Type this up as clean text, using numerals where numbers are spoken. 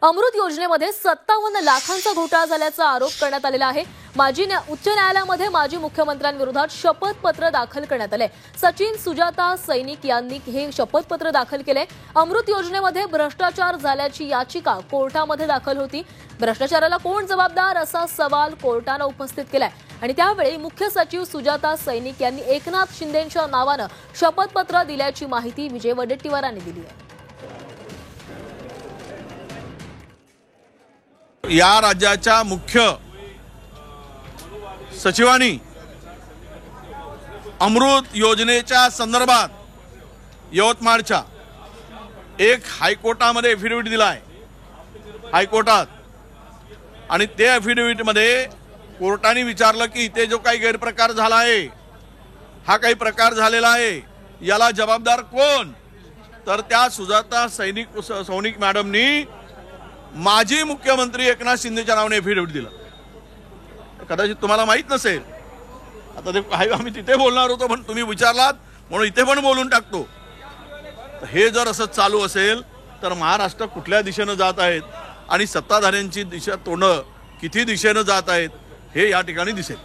अमृत योजनेमध्ये 57 लाखांचा घोटाळा झाल्याचा आरोप करण्यात आलेला आहे। उच्च न्यायालयामध्ये माजी मुख्यमंत्र्यांविरोधात शपथपत्र दाखल करण्यात आले। सचिन सुजाता सैनिक यांनी हे शपथपत्र दाखल केले। अमृत योजनेमध्ये भ्रष्टाचार झाल्याची याचिका कोर्टामध्ये दाखल होती। भ्रष्टाचाराला कोण जबाबदार असा सवाल कोर्टाने उपस्थित केलाय आणि त्यावेळी मुख्य सचिव सुजाता सैनिक यांनी एकनाथ शिंदेंच्या नावाने शपथपत्र दिल्याची माहिती विजय वडेट्टीवारांनी दिली आहे। या राज्याच्या मुख्य सचिवांनी अमृत योजनेच्या संदर्भात यवतमाळच्या एक हायकोर्टामध्ये एफिडेव्हिट दिलाय हायकोर्टात। आणि ते एफिडेव्हिटमध्ये कोर्टाने विचारलं की इथे जो काही गैरप्रकार झाला आहे, हा काही प्रकार झालेला आहे, याला जबाबदार कोण? तर त्या सुजाता सैनिक मॅडमनी माजी मुख्यमंत्री एकनाथ शिंदेच्या नावाने एफिडेव्हिट दिलं। कदाचित तुम्हाला माहित नसेल, आता ते आम्ही तिथे बोलणार होतो पण तुम्ही विचारलात म्हणून इथे पण बोलून टाकतो। हे जर असं चालू असेल तर महाराष्ट्र कुठल्या दिशेने जात आहेत आणि सत्ताधाऱ्यांची दिशा तोंड किती दिशेने जात आहेत हे या ठिकाणी दिसेल।